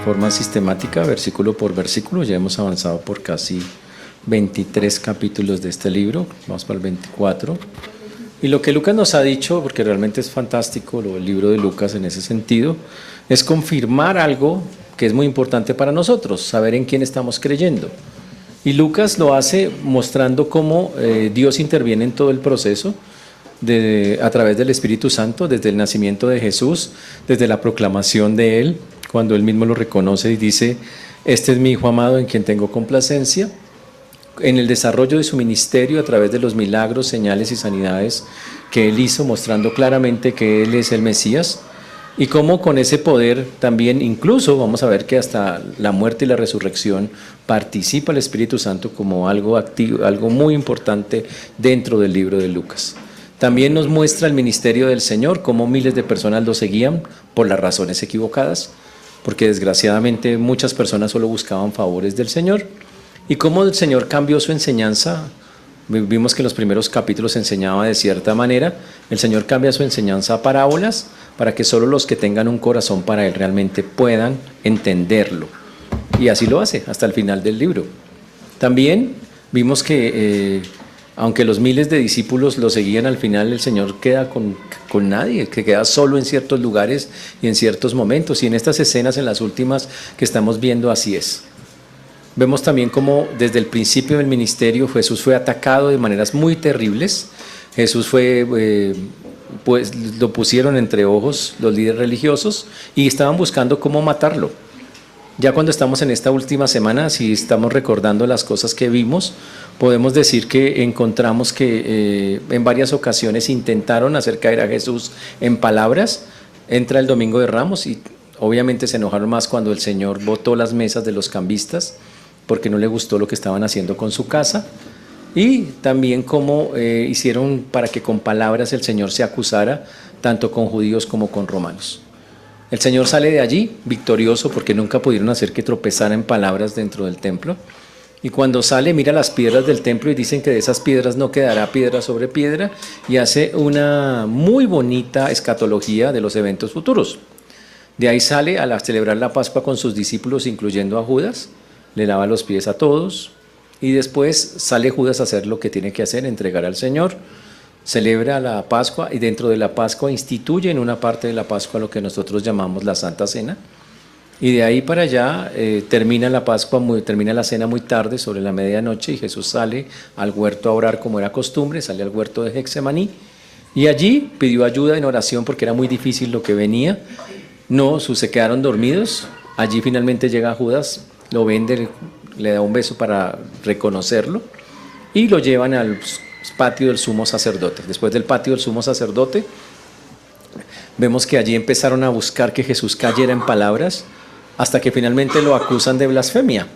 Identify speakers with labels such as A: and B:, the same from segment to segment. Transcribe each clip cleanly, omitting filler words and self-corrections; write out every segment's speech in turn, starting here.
A: forma sistemática, versículo por versículo. Ya hemos avanzado por casi 23 capítulos de este libro, vamos para el 24. Y lo que Lucas nos ha dicho, porque realmente es fantástico el libro de Lucas en ese sentido, es confirmar algo que es muy importante para nosotros, saber en quién estamos creyendo. Y Lucas lo hace mostrando cómo Dios interviene en todo el proceso a través del Espíritu Santo, desde el nacimiento de Jesús, desde la proclamación de Él, cuando Él mismo lo reconoce y dice: este es mi Hijo amado en quien tengo complacencia, en el desarrollo de su ministerio a través de los milagros, señales y sanidades que Él hizo, mostrando claramente que Él es el Mesías, y cómo con ese poder también, incluso vamos a ver que hasta la muerte y la resurrección participa el Espíritu Santo como algo activo, algo muy importante dentro del libro de Lucas. También nos muestra el ministerio del Señor, cómo miles de personas lo seguían por las razones equivocadas, porque desgraciadamente muchas personas solo buscaban favores del Señor, y cómo el Señor cambió su enseñanza. Vimos que en los primeros capítulos enseñaba de cierta manera, el Señor cambia su enseñanza a parábolas para que solo los que tengan un corazón para Él realmente puedan entenderlo, y así lo hace hasta el final del libro. También vimos que aunque los miles de discípulos lo seguían, al final el Señor queda con nadie, que queda solo en ciertos lugares y en ciertos momentos, y en estas escenas, en las últimas que estamos viendo, así es. Vemos también cómo desde el principio del ministerio Jesús fue atacado de maneras muy terribles. Jesús fue, pues lo pusieron entre ojos los líderes religiosos y estaban buscando cómo matarlo. Ya cuando estamos en esta última semana, si estamos recordando las cosas que vimos, podemos decir que encontramos que en varias ocasiones intentaron hacer caer a Jesús en palabras. Entra el Domingo de Ramos y obviamente se enojaron más cuando el Señor botó las mesas de los cambistas, porque no le gustó lo que estaban haciendo con su casa, y también cómo hicieron para que con palabras el Señor se acusara, tanto con judíos como con romanos. El Señor sale de allí victorioso, porque nunca pudieron hacer que tropezara en palabras dentro del templo, y cuando sale mira las piedras del templo y dicen que de esas piedras no quedará piedra sobre piedra, y hace una muy bonita escatología de los eventos futuros. De ahí sale a celebrar la Pascua con sus discípulos, incluyendo a Judas, le lava los pies a todos, y después sale Judas a hacer lo que tiene que hacer, entregar al Señor. Celebra la Pascua, y dentro de la Pascua instituye en una parte de la Pascua lo que nosotros llamamos la Santa Cena, y de ahí para allá termina la Pascua, termina la cena muy tarde, sobre la medianoche, y Jesús sale al huerto a orar como era costumbre, sale al huerto de Getsemaní, y allí pidió ayuda en oración porque era muy difícil lo que venía. Se quedaron dormidos. Allí finalmente llega Judas, lo vende, le da un beso para reconocerlo, y lo llevan al patio del sumo sacerdote. Después del patio del sumo sacerdote, vemos que allí empezaron a buscar que Jesús cayera en palabras, hasta que finalmente lo acusan de blasfemia,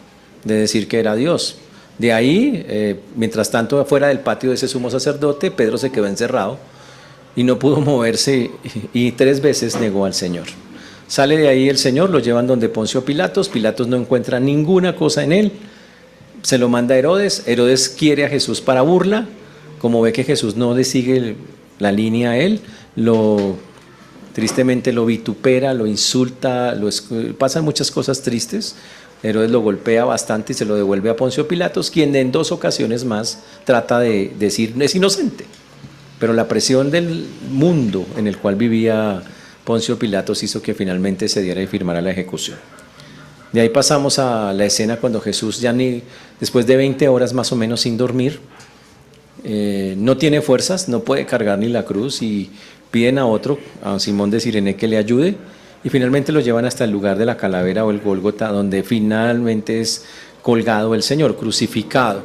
A: de decir que era Dios. De ahí, mientras tanto, afuera del patio de ese sumo sacerdote, Pedro se quedó encerrado y no pudo moverse, y 3 veces negó al Señor. Sale de ahí el Señor, lo llevan donde Poncio Pilatos. Pilatos no encuentra ninguna cosa en él, se lo manda a Herodes. Herodes quiere a Jesús para burla, como ve que Jesús no le sigue la línea a él, tristemente lo vitupera, lo insulta, pasan muchas cosas tristes. Herodes lo golpea bastante y se lo devuelve a Poncio Pilatos, quien en 2 ocasiones más trata de decir es inocente, pero la presión del mundo en el cual vivía Poncio Pilatos hizo que finalmente se diera y firmara la ejecución. De ahí pasamos a la escena cuando Jesús, después de 20 horas más o menos sin dormir, no tiene fuerzas, no puede cargar ni la cruz, y piden a Simón de Cirene, que le ayude, y finalmente lo llevan hasta el lugar de la calavera, o el Gólgota, donde finalmente es colgado el Señor, crucificado.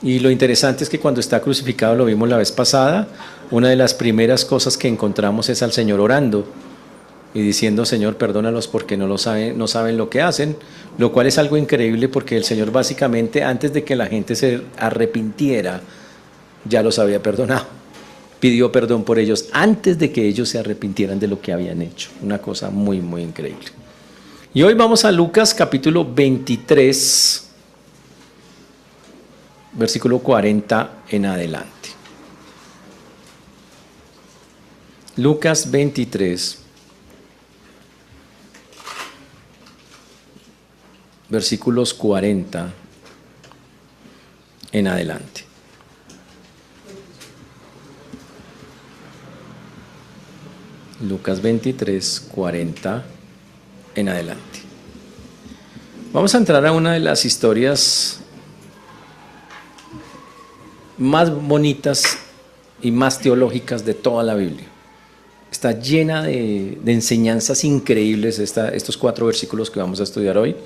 A: Y lo interesante es que cuando está crucificado, lo vimos la vez pasada, una de las primeras cosas que encontramos es al Señor orando y diciendo: Señor, perdónalos porque no saben lo que hacen, lo cual es algo increíble, porque el Señor básicamente, antes de que la gente se arrepintiera, ya los había perdonado. Pidió perdón por ellos antes de que ellos se arrepintieran de lo que habían hecho. Una cosa muy, muy increíble. Y hoy vamos a Lucas capítulo 23, versículo 40 en adelante. Lucas 23, versículos 40 en adelante. Lucas 23, 40 en adelante. Vamos a entrar a una de las historias más bonitas y más teológicas de toda la Biblia. Está llena de enseñanzas increíbles estos 4 versículos que vamos a estudiar hoy.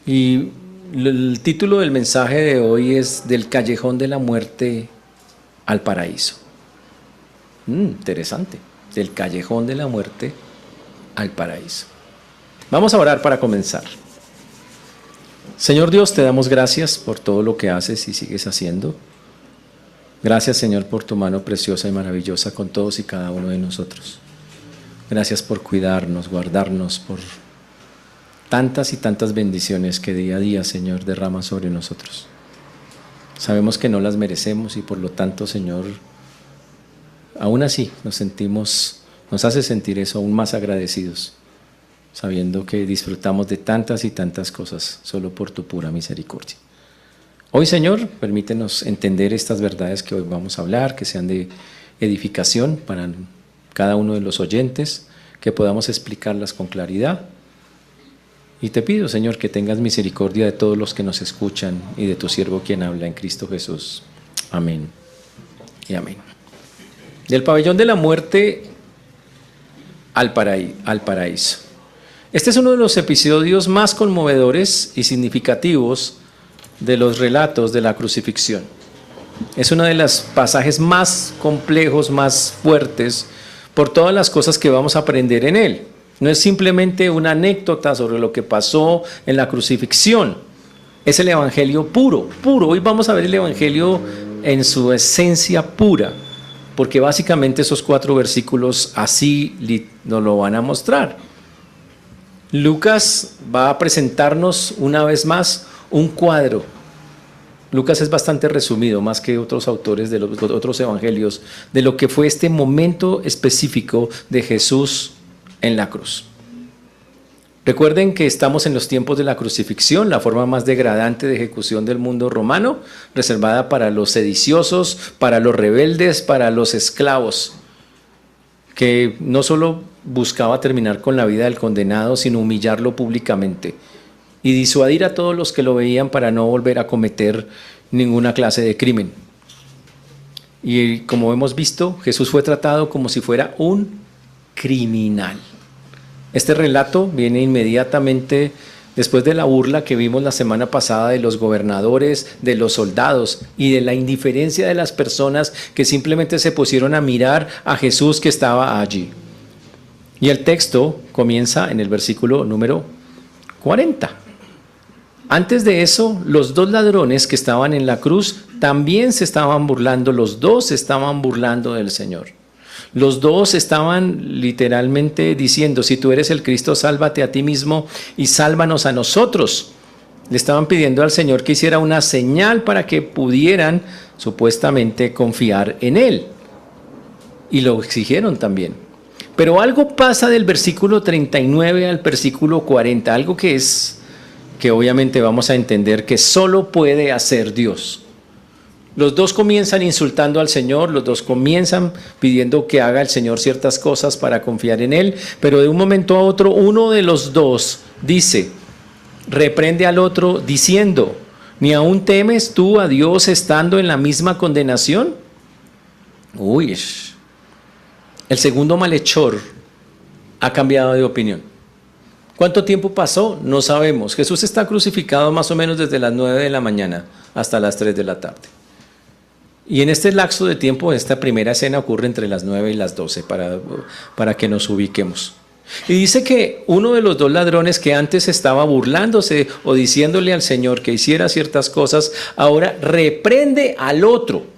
A: Y el título del mensaje de hoy es Del callejón de la muerte al paraíso. Interesante. Del callejón de la muerte al paraíso. Vamos a orar para comenzar. Señor Dios, te damos gracias por todo lo que haces y sigues haciendo. Gracias, Señor, por tu mano preciosa y maravillosa con todos y cada uno de nosotros. Gracias por cuidarnos, guardarnos, por tantas y tantas bendiciones que día a día, Señor, derramas sobre nosotros. Sabemos que no las merecemos y por lo tanto, Señor, aún así nos hace sentir eso aún más agradecidos, sabiendo que disfrutamos de tantas y tantas cosas solo por tu pura misericordia. Hoy, Señor, permítenos entender estas verdades que hoy vamos a hablar, que sean de edificación para cada uno de los oyentes, que podamos explicarlas con claridad. Y te pido, Señor, que tengas misericordia de todos los que nos escuchan y de tu siervo quien habla en Cristo Jesús. Amén y amén. Del pabellón de la muerte al paraíso. Este es uno de los episodios más conmovedores y significativos de los relatos de la crucifixión. Es uno de los pasajes más complejos, más fuertes, por todas las cosas que vamos a aprender en él. No es simplemente una anécdota sobre lo que pasó en la crucifixión. Es el evangelio puro. Hoy vamos a ver el evangelio en su esencia pura, porque básicamente esos 4 versículos así nos lo van a mostrar. Lucas va a presentarnos una vez más un cuadro. Lucas es bastante resumido, más que otros autores de los otros evangelios, de lo que fue este momento específico de Jesús en la cruz. Recuerden que estamos en los tiempos de la crucifixión, la forma más degradante de ejecución del mundo romano, reservada para los sediciosos, para los rebeldes, para los esclavos, que no solo buscaba terminar con la vida del condenado, sino humillarlo públicamente y disuadir a todos los que lo veían para no volver a cometer ninguna clase de crimen. Y como hemos visto, Jesús fue tratado como si fuera un criminal. Este relato viene inmediatamente después de la burla que vimos la semana pasada de los gobernadores, de los soldados y de la indiferencia de las personas que simplemente se pusieron a mirar a Jesús que estaba allí. Y el texto comienza en el versículo número 40. Antes de eso, los 2 ladrones que estaban en la cruz también se estaban burlando, los 2 se estaban burlando del Señor. Los 2 estaban literalmente diciendo, si tú eres el Cristo, sálvate a ti mismo y sálvanos a nosotros. Le estaban pidiendo al Señor que hiciera una señal para que pudieran supuestamente confiar en Él. Y lo exigieron también. Pero algo pasa del versículo 39 al versículo 40, algo que obviamente vamos a entender que solo puede hacer Dios. Los 2 comienzan insultando al Señor, los 2 comienzan pidiendo que haga el Señor ciertas cosas para confiar en Él, pero de un momento a otro uno de los 2 dice, reprende al otro diciendo, ¿ni aún temes tú a Dios estando en la misma condenación? Uy, el segundo malhechor ha cambiado de opinión. ¿Cuánto tiempo pasó? No sabemos. Jesús está crucificado más o menos desde las 9 de la mañana hasta las 3 de la tarde. Y en este lapso de tiempo, esta primera escena ocurre entre las 9 y las 12 para que nos ubiquemos. Y dice que uno de los 2 ladrones que antes estaba burlándose o diciéndole al Señor que hiciera ciertas cosas, ahora reprende al otro.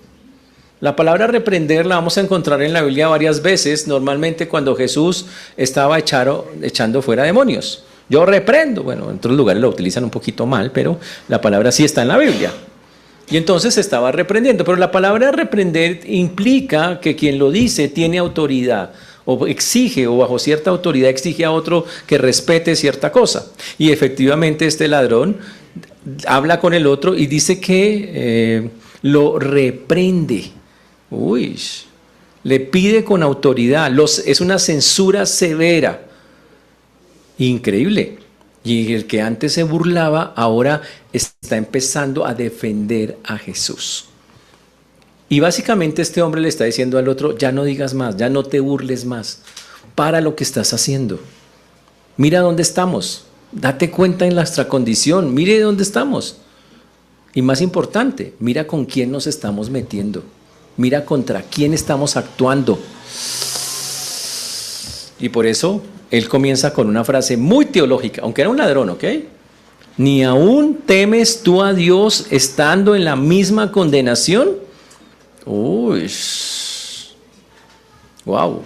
A: La palabra reprender la vamos a encontrar en la Biblia varias veces, normalmente cuando Jesús estaba echando fuera demonios. Yo reprendo, bueno, en otros lugares lo utilizan un poquito mal, pero la palabra sí está en la Biblia. Y entonces estaba reprendiendo, pero la palabra reprender implica que quien lo dice tiene autoridad o exige, o bajo cierta autoridad exige a otro que respete cierta cosa. Y efectivamente este ladrón habla con el otro y dice que lo reprende. Uy, le pide con autoridad, es una censura severa. Increíble. Y el que antes se burlaba, ahora está empezando a defender a Jesús. Y básicamente este hombre le está diciendo al otro, ya no digas más, ya no te burles más, para lo que estás haciendo. Mira dónde estamos, date cuenta en nuestra condición, mire dónde estamos. Y más importante, mira con quién nos estamos metiendo, mira contra quién estamos actuando. Y por eso él comienza con una frase muy teológica, aunque era un ladrón, ¿ok? ¿Ni aún temes tú a Dios estando en la misma condenación? Uy, wow.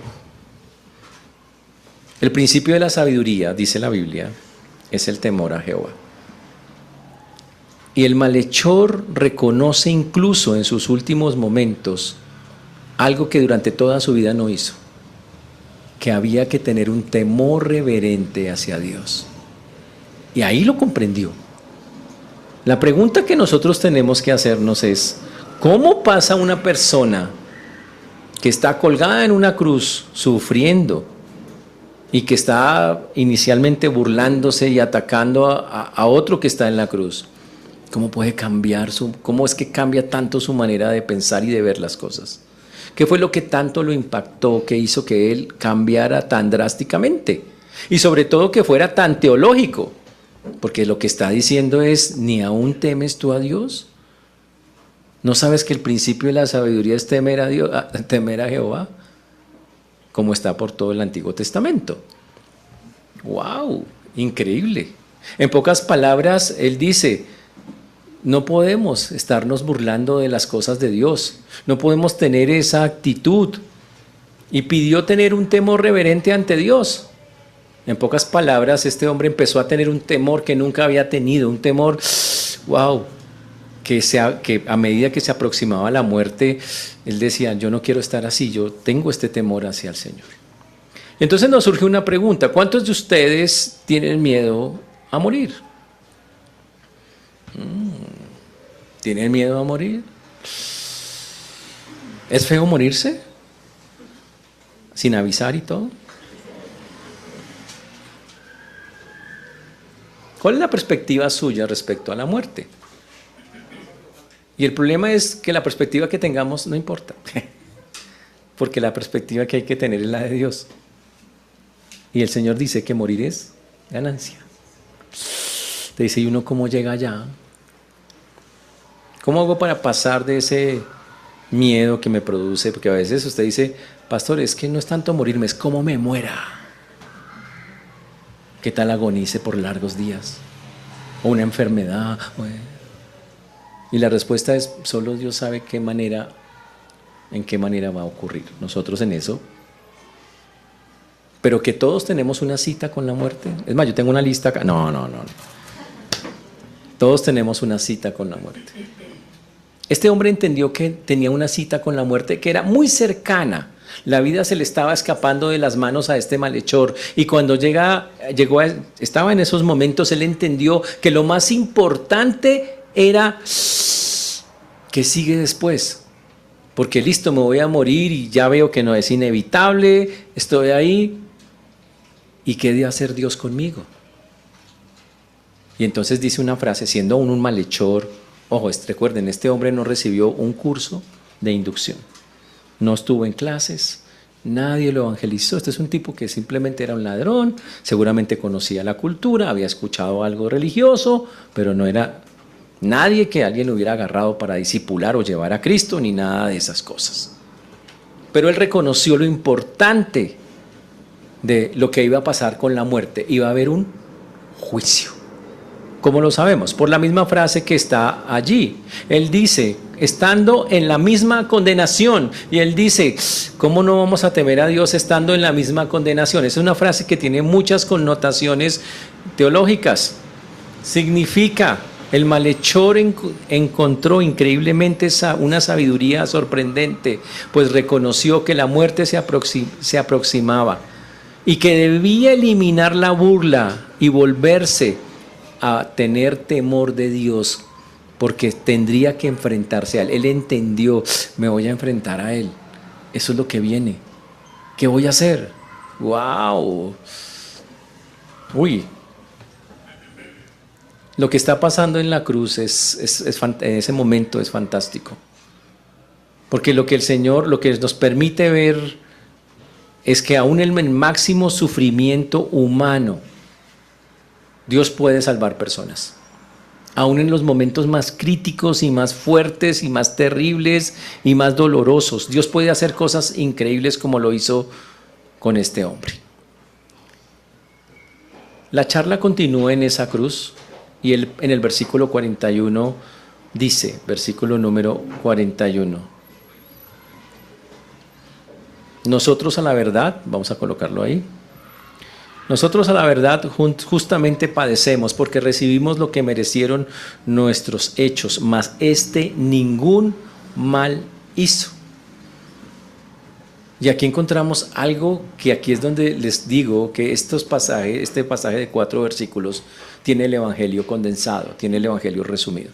A: El principio de la sabiduría, dice la Biblia, es el temor a Jehová. Y el malhechor reconoce incluso en sus últimos momentos algo que durante toda su vida no hizo, que había que tener un temor reverente hacia Dios. Y ahí lo comprendió. La pregunta que nosotros tenemos que hacernos es, ¿cómo pasa una persona que está colgada en una cruz, sufriendo, y que está inicialmente burlándose y atacando a otro que está en la cruz? ¿Cómo puede cambiar cómo es que cambia tanto su manera de pensar y de ver las cosas? ¿Qué fue lo que tanto lo impactó, que hizo que él cambiara tan drásticamente? Y sobre todo que fuera tan teológico, porque lo que está diciendo es, ¿ni aún temes tú a Dios? ¿No sabes que el principio de la sabiduría es temer a Dios, temer a Jehová? Como está por todo el Antiguo Testamento. ¡Wow! Increíble. En pocas palabras, él dice, no podemos estarnos burlando de las cosas de Dios, no podemos tener esa actitud. Y pidió tener un temor reverente ante Dios. En pocas palabras, este hombre empezó a tener un temor que nunca había tenido, un temor, wow, que a medida que se aproximaba a la muerte, él decía, yo no quiero estar así, yo tengo este temor hacia el Señor. Entonces nos surge una pregunta, ¿cuántos de ustedes tienen miedo a morir? ¿Tienen miedo a morir? ¿Es feo morirse? ¿Sin avisar y todo? ¿Cuál es la perspectiva suya respecto a la muerte? Y el problema es que la perspectiva que tengamos no importa, porque la perspectiva que hay que tener es la de Dios. Y el Señor dice que morir es ganancia. Te dice, ¿y uno cómo llega allá? ¿Cómo hago para pasar de ese miedo que me produce? Porque a veces usted dice, pastor, es que no es tanto morirme, es cómo me muera. ¿Qué tal agonice por largos días? O una enfermedad. Y la respuesta es, solo Dios sabe en qué manera va a ocurrir. Nosotros en eso. Pero que todos tenemos una cita con la muerte. Es más, yo tengo una lista acá. No. Todos tenemos una cita con la muerte. Este hombre entendió que tenía una cita con la muerte que era muy cercana. La vida se le estaba escapando de las manos a este malhechor. Y cuando estaba en esos momentos, él entendió que lo más importante era que sigue después. Porque listo, me voy a morir y ya veo que no es inevitable, estoy ahí. ¿Y qué debe hacer Dios conmigo? Y entonces dice una frase, siendo aún un malhechor, ojo, recuerden, este hombre no recibió un curso de inducción, no estuvo en clases, nadie lo evangelizó. Este es un tipo que simplemente era un ladrón, seguramente conocía la cultura, había escuchado algo religioso, pero no era nadie que alguien lo hubiera agarrado para discipular o llevar a Cristo, ni nada de esas cosas. Pero él reconoció lo importante de lo que iba a pasar con la muerte. Iba a haber un juicio. ¿Cómo lo sabemos? Por la misma frase que está allí. Él dice, estando en la misma condenación. Y él dice, ¿cómo no vamos a temer a Dios estando en la misma condenación? Es una frase que tiene muchas connotaciones teológicas. Significa El malhechor encontró increíblemente una sabiduría sorprendente, pues reconoció que la muerte se aproximaba y que debía eliminar la burla y volverse a tener temor de Dios, porque tendría que enfrentarse a Él. Él entendió, me voy a enfrentar a Él. Eso es lo que viene. ¿Qué voy a hacer? ¡Wow! Uy. Lo que está pasando en la cruz en ese momento es fantástico. Porque lo que el Señor, lo que nos permite ver es que aún en el máximo sufrimiento humano, Dios puede salvar personas. Aún en los momentos más críticos y más fuertes y más terribles y más dolorosos, Dios puede hacer cosas increíbles como lo hizo con este hombre. La charla continúa en esa cruz y en el versículo 41 dice, versículo número 41, nosotros a la verdad, vamos a colocarlo ahí, nosotros a la verdad justamente padecemos porque recibimos lo que merecieron nuestros hechos, mas ningún mal hizo. Y aquí encontramos algo que aquí es donde les digo que este pasaje de 4 versículos tiene el evangelio condensado, tiene el evangelio resumido.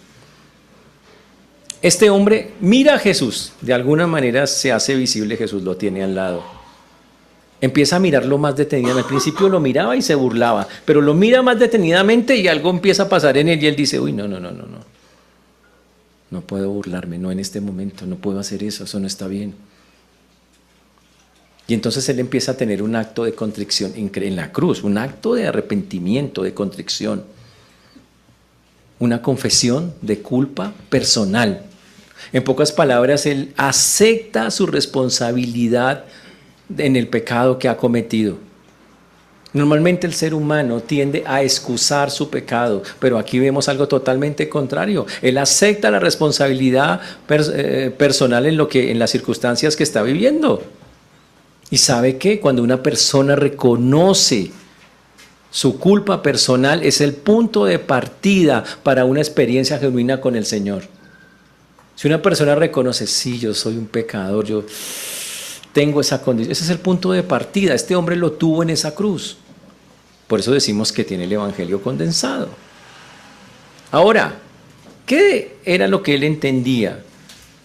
A: Este hombre mira a Jesús, de alguna manera se hace visible, Jesús lo tiene al lado. Empieza a mirarlo más detenidamente. Al principio lo miraba y se burlaba, pero lo mira más detenidamente y algo empieza a pasar en él y él dice, uy, no. No puedo burlarme, no en este momento, no puedo hacer eso no está bien. Y entonces él empieza a tener un acto de contrición en la cruz, un acto de arrepentimiento, de contrición, una confesión de culpa personal. En pocas palabras, él acepta su responsabilidad en el pecado que ha cometido. Normalmente el ser humano tiende a excusar su pecado, pero aquí vemos algo totalmente contrario. Él acepta la responsabilidad personal en las circunstancias que está viviendo. Y sabe que cuando una persona reconoce su culpa personal, es el punto de partida para una experiencia genuina con el Señor. Si una persona reconoce, sí, yo soy un pecador, yo tengo esa condición, ese es el punto de partida. Este hombre lo tuvo en esa cruz. Por eso decimos que tiene el evangelio condensado. Ahora, ¿qué era lo que él entendía?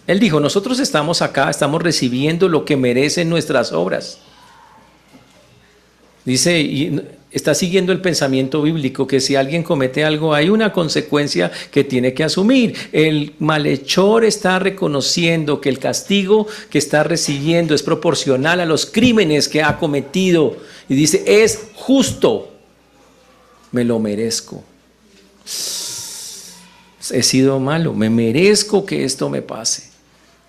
A: Él dijo, nosotros estamos acá, estamos recibiendo lo que merecen nuestras obras. Dice, y está siguiendo el pensamiento bíblico, que si alguien comete algo, hay una consecuencia que tiene que asumir. El malhechor está reconociendo que el castigo que está recibiendo es proporcional a los crímenes que ha cometido. Y dice, es justo, me lo merezco. He sido malo, me merezco que esto me pase.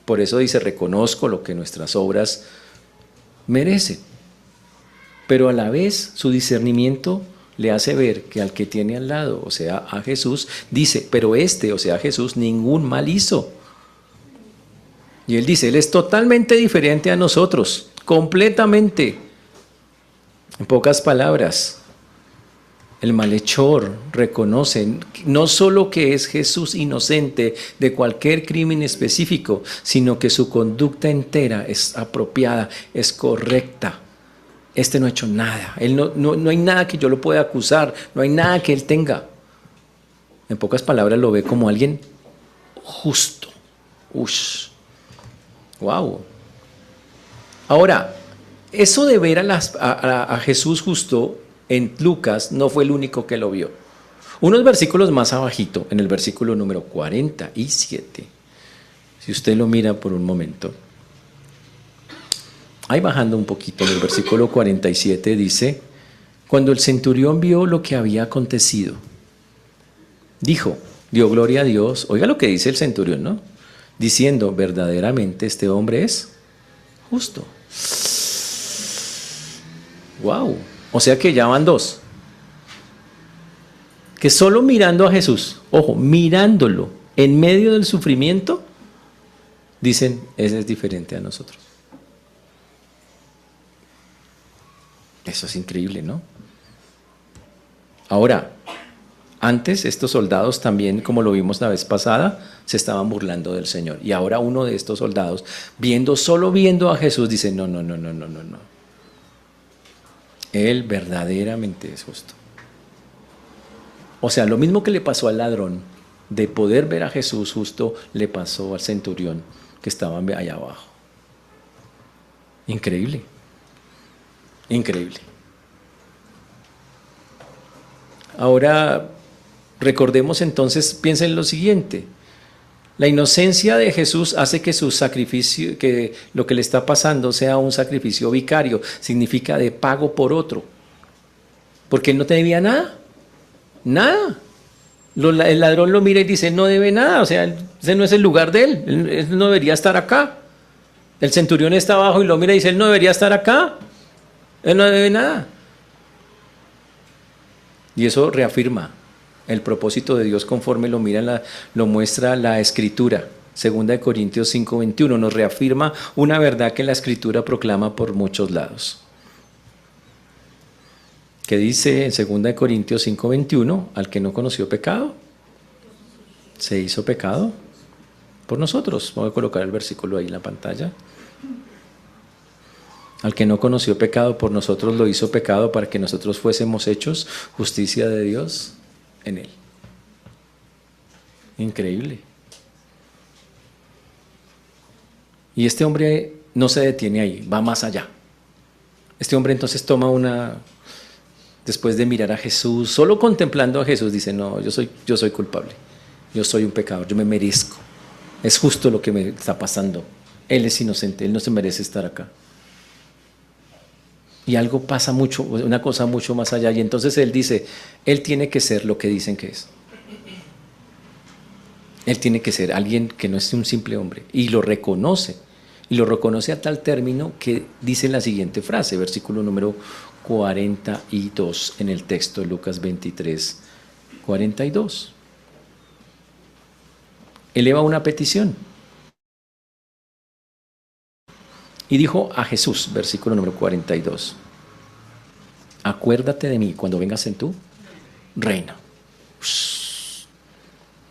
A: Por eso dice, reconozco lo que nuestras obras merecen. Pero a la vez su discernimiento le hace ver que al que tiene al lado, o sea, a Jesús, dice, pero o sea, Jesús, ningún mal hizo. Y él dice, él es totalmente diferente a nosotros, completamente. En pocas palabras, el malhechor reconoce no solo que es Jesús inocente de cualquier crimen específico, sino que su conducta entera es apropiada, es correcta. Este no ha hecho nada, él no hay nada que yo lo pueda acusar, no hay nada que él tenga. En pocas palabras lo ve como alguien justo. Ush. Wow. Ahora, eso de ver a Jesús justo en Lucas no fue el único que lo vio. Unos versículos más abajito, en el versículo número 47, si usted lo mira por un momento, ahí bajando un poquito, en el versículo 47 dice, cuando el centurión vio lo que había acontecido, dio gloria a Dios. Oiga lo que dice el centurión, ¿no? Diciendo, verdaderamente este hombre es justo. Wow. O sea que ya van dos. Que solo mirando a Jesús, ojo, mirándolo en medio del sufrimiento, dicen, ese es diferente a nosotros. Eso es increíble, ¿no? Ahora, Antes estos soldados también, como lo vimos la vez pasada, se estaban burlando del Señor. Y ahora uno de estos soldados, solo viendo a Jesús, dice, no, no, no, no, no, no, no. Él verdaderamente es justo. O sea, lo mismo que le pasó al ladrón, de poder ver a Jesús justo, le pasó al centurión que estaba allá abajo. Increíble. Increíble. Ahora, recordemos entonces, piensen en lo siguiente. La inocencia de Jesús hace que su sacrificio, que lo que le está pasando sea un sacrificio vicario, significa de pago por otro. Porque él no debía nada. Nada. El ladrón lo mira y dice, no debe nada, o sea, ese no es el lugar de él, él no debería estar acá. El centurión está abajo y lo mira y dice, él no debería estar acá, él no debe nada. Y eso reafirma el propósito de Dios conforme lo muestra la Escritura. 2 Corintios 5:21 nos reafirma una verdad que la Escritura proclama por muchos lados. Que dice en 2 Corintios 5:21, al que no conoció pecado, se hizo pecado por nosotros. Voy a colocar el versículo ahí en la pantalla. Al que no conoció pecado, por nosotros lo hizo pecado para que nosotros fuésemos hechos justicia de Dios en él. Increíble. Y este hombre no se detiene ahí, va más allá. Este hombre entonces después de mirar a Jesús, solo contemplando a Jesús, dice, no, yo soy culpable, yo soy un pecador, yo me merezco, es justo lo que me está pasando, él es inocente, él no se merece estar acá. Y algo pasa mucho, una cosa mucho más allá, y entonces él dice, él tiene que ser lo que dicen que es. Él tiene que ser alguien que no es un simple hombre, y lo reconoce a tal término que dice la siguiente frase, versículo número 42 en el texto de Lucas 23, 42. Eleva una petición. Y dijo a Jesús, versículo número 42, acuérdate de mí cuando vengas en tu reino.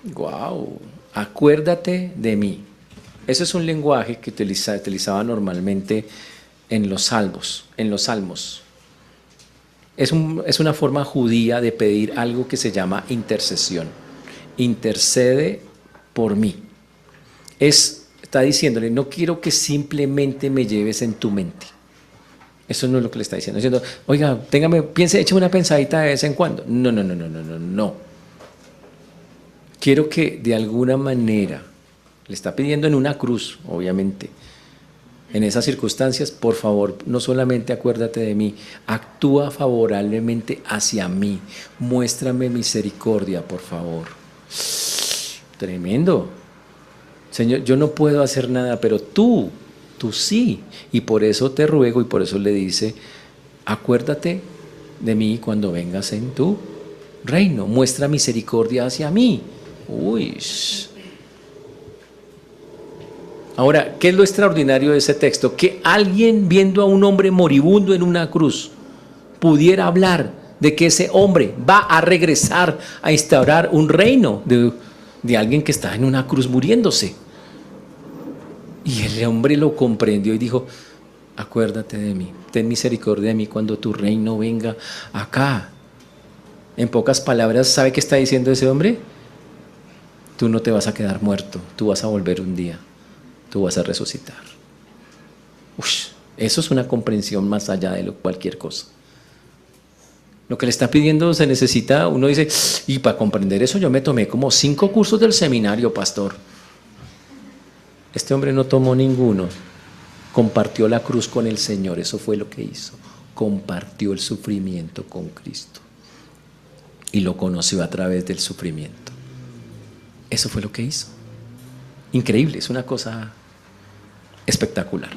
A: Wow, acuérdate de mí. Ese es un lenguaje que utilizaba normalmente en los salmos. Es una forma judía de pedir algo que se llama intercesión. Intercede por mí. Está diciéndole, no quiero que simplemente me lleves en tu mente. Eso no es lo que le está diciendo. Diciendo, oiga, écheme una pensadita de vez en cuando. No. Quiero que de alguna manera, le está pidiendo en una cruz, obviamente, en esas circunstancias, por favor, no solamente acuérdate de mí, actúa favorablemente hacia mí, muéstrame misericordia, por favor. Tremendo. Señor, yo no puedo hacer nada, pero tú sí, y por eso te ruego, y por eso le dice, acuérdate de mí cuando vengas en tu reino, muestra misericordia hacia mí. Uy. Ahora, ¿qué es lo extraordinario de ese texto? Que alguien viendo a un hombre moribundo en una cruz pudiera hablar de que ese hombre va a regresar a instaurar un reino de alguien que está en una cruz muriéndose. Y el hombre lo comprendió y dijo, acuérdate de mí, ten misericordia de mí cuando tu reino venga acá. En pocas palabras, ¿sabe qué está diciendo ese hombre? Tú no te vas a quedar muerto, tú vas a volver un día, tú vas a resucitar. Eso es una comprensión más allá de cualquier cosa. Lo que le está pidiendo se necesita, uno dice, y para comprender eso yo me tomé como 5 cursos del seminario, pastor. Este hombre no tomó ninguno, compartió la cruz con el Señor, eso fue lo que hizo, compartió el sufrimiento con Cristo y lo conoció a través del sufrimiento. Eso fue lo que hizo. Increíble, es una cosa espectacular.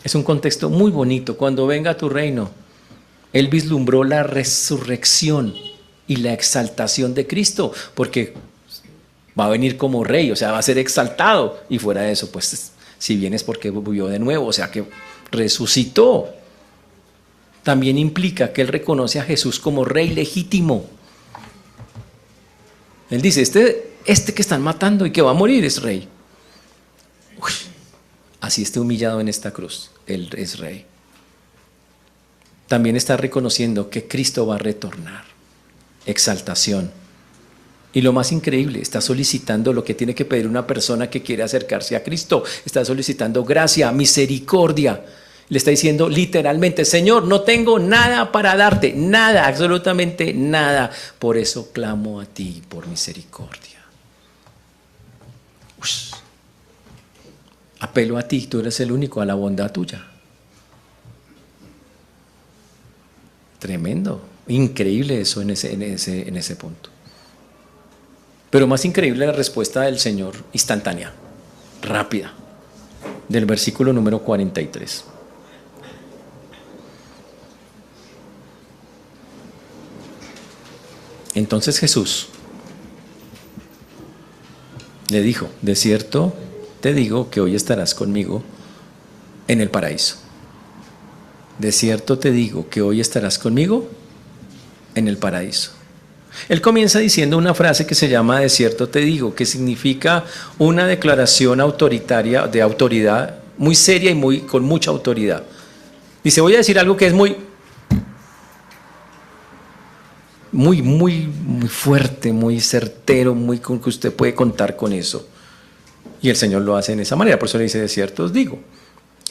A: Es un contexto muy bonito. Cuando venga a tu reino, él vislumbró la resurrección y la exaltación de Cristo, porque va a venir como rey, o sea, va a ser exaltado, y fuera de eso, pues, si bien es porque vivió de nuevo, o sea, que resucitó. También implica que él reconoce a Jesús como rey legítimo. Él dice, este que están matando y que va a morir es rey. Uy, así esté humillado en esta cruz, Él es rey. También está reconociendo que Cristo va a retornar. Exaltación. Y lo más increíble, está solicitando lo que tiene que pedir una persona que quiere acercarse a Cristo. Está solicitando gracia, misericordia. Le está diciendo literalmente, Señor, no tengo nada para darte, nada, absolutamente nada. Por eso clamo a ti por misericordia. Ush. Apelo a ti, tú eres el único, a la bondad tuya. Tremendo, increíble eso en ese punto. Pero más increíble la respuesta del Señor, instantánea, rápida, del versículo número 43. Entonces Jesús le dijo, de cierto te digo que hoy estarás conmigo en el paraíso. De cierto te digo que hoy estarás conmigo en el paraíso. Él comienza diciendo una frase que se llama de cierto te digo, que significa una declaración autoritaria, de autoridad, muy seria y con mucha autoridad. Dice, voy a decir algo que es muy fuerte, muy certero, muy con que usted puede contar con eso. Y el Señor lo hace en esa manera, por eso le dice, de cierto os digo.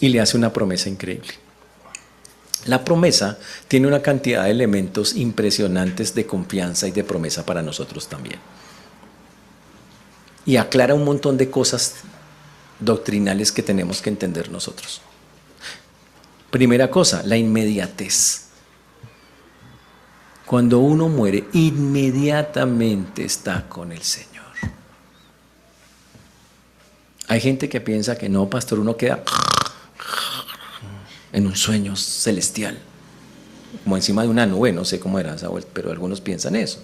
A: Y le hace una promesa increíble. La promesa tiene una cantidad de elementos impresionantes de confianza y de promesa para nosotros también. Y aclara un montón de cosas doctrinales que tenemos que entender nosotros. Primera cosa, la inmediatez. Cuando uno muere, inmediatamente está con el Señor. Hay gente que piensa que no, pastor, uno queda en un sueño celestial, como encima de una nube, no sé cómo era esa vuelta, pero algunos piensan eso.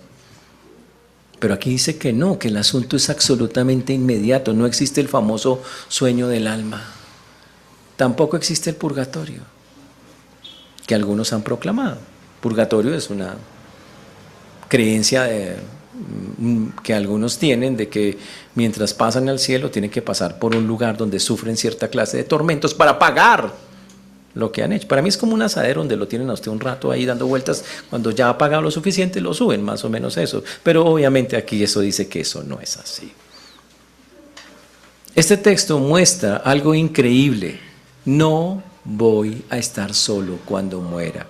A: Pero aquí dice que no, que el asunto es absolutamente inmediato, no existe el famoso sueño del alma, tampoco existe el purgatorio, que algunos han proclamado. Purgatorio es una creencia que algunos tienen de que mientras pasan al cielo tienen que pasar por un lugar donde sufren cierta clase de tormentos para pagar lo que han hecho. Para mí es como un asadero donde lo tienen a usted un rato ahí dando vueltas, cuando ya ha pagado lo suficiente lo suben, más o menos eso. Pero obviamente aquí eso dice que eso no es así. Este texto muestra algo increíble. No voy a estar solo cuando muera.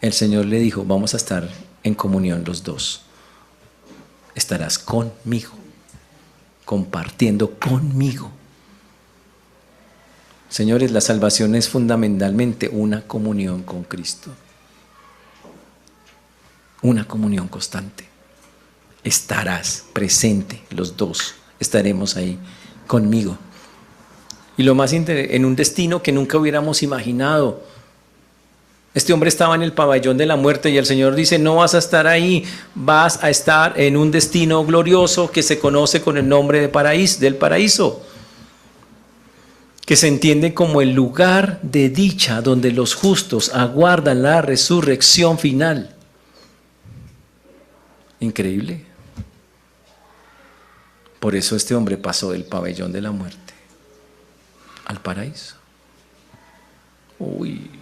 A: El Señor le dijo, vamos a estar en comunión los dos. Estarás conmigo, compartiendo conmigo. Señores, la salvación es fundamentalmente una comunión con Cristo. Una comunión constante. Estarás presente, los dos, estaremos ahí conmigo. Y lo más interesante, en un destino que nunca hubiéramos imaginado. Este hombre estaba en el pabellón de la muerte y el Señor dice, no vas a estar ahí, vas a estar en un destino glorioso que se conoce con el nombre de del paraíso, que se entiende como el lugar de dicha donde los justos aguardan la resurrección final. Increíble. Por eso este hombre pasó del pabellón de la muerte al paraíso. Uy.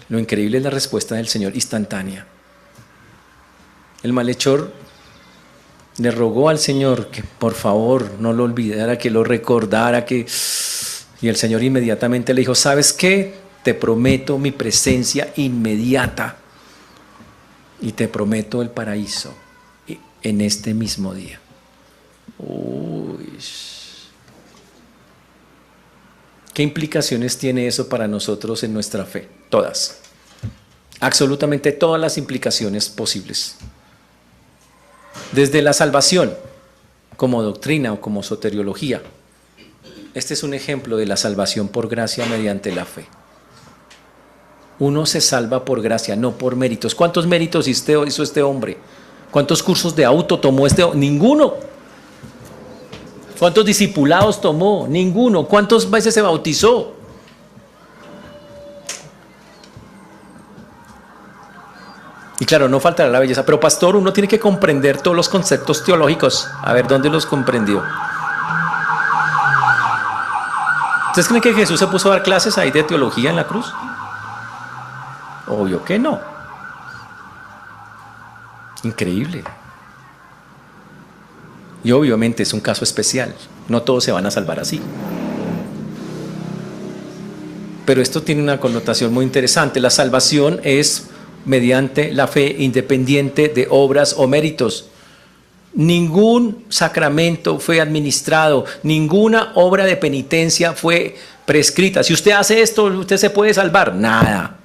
A: Lo increíble es la respuesta del Señor, instantánea. El malhechor le rogó al Señor que por favor no lo olvidara, que lo recordara, y el Señor inmediatamente le dijo, ¿sabes qué? Te prometo mi presencia inmediata y te prometo el paraíso en este mismo día. Uy. ¿Qué implicaciones tiene eso para nosotros en nuestra fe? Todas. Absolutamente todas las implicaciones posibles. Desde la salvación, como doctrina o como soteriología. Este es un ejemplo de la salvación por gracia mediante la fe. Uno se salva por gracia, no por méritos. ¿Cuántos méritos hizo este hombre? ¿Cuántos cursos de auto tomó este hombre? Ninguno. ¿Cuántos discipulados tomó? Ninguno. ¿Cuántas veces se bautizó? Y claro, no faltará la belleza, pero pastor, uno tiene que comprender todos los conceptos teológicos. A ver, ¿dónde los comprendió? ¿Ustedes creen que Jesús se puso a dar clases ahí de teología en la cruz? Obvio que no. Increíble. Y obviamente es un caso especial. No todos se van a salvar así. Pero esto tiene una connotación muy interesante. La salvación es mediante la fe, independiente de obras o méritos. Ningún sacramento fue administrado, ninguna obra de penitencia fue prescrita. Si usted hace esto, usted se puede salvar. Nada.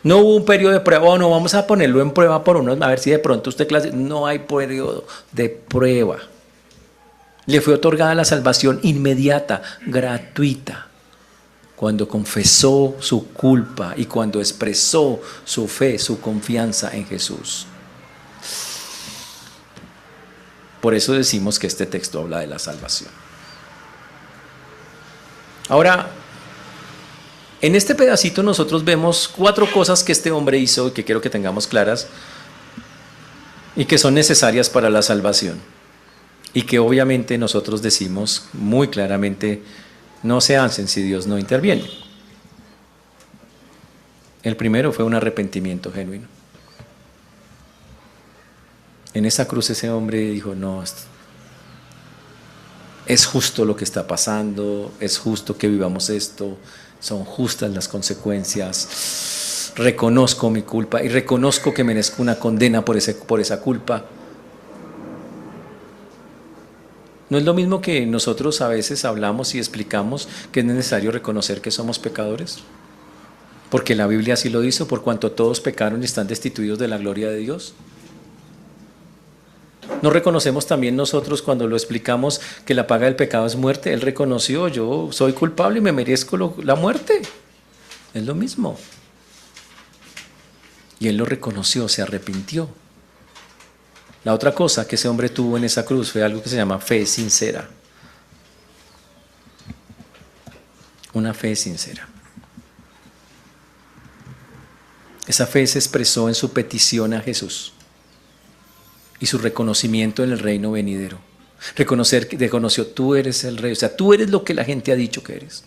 A: No hubo un periodo de prueba. No, vamos a ponerlo en prueba por unos, a ver si de pronto usted clase. No hay periodo de prueba. Le fue otorgada la salvación inmediata, gratuita, cuando confesó su culpa y cuando expresó su fe, su confianza en Jesús. Por eso decimos que este texto habla de la salvación. Ahora, en este pedacito nosotros vemos 4 cosas que este hombre hizo y que quiero que tengamos claras y que son necesarias para la salvación. Y que obviamente nosotros decimos muy claramente no se hacen si Dios no interviene. El primero fue un arrepentimiento genuino. En esa cruz ese hombre dijo, no, es justo lo que está pasando, es justo que vivamos esto, son justas las consecuencias, reconozco mi culpa y reconozco que merezco una condena por esa culpa. No es lo mismo que nosotros a veces hablamos y explicamos que es necesario reconocer que somos pecadores, porque la Biblia así lo dice, por cuanto todos pecaron y están destituidos de la gloria de Dios. ¿No reconocemos también nosotros cuando lo explicamos que la paga del pecado es muerte? Él reconoció, yo soy culpable y me merezco la muerte. Es lo mismo. Y él lo reconoció, se arrepintió. La otra cosa que ese hombre tuvo en esa cruz fue algo que se llama fe sincera. Una fe sincera. Esa fe se expresó en su petición a Jesús y su reconocimiento en el reino venidero. Reconoció, tú eres el rey, o sea, tú eres lo que la gente ha dicho que eres.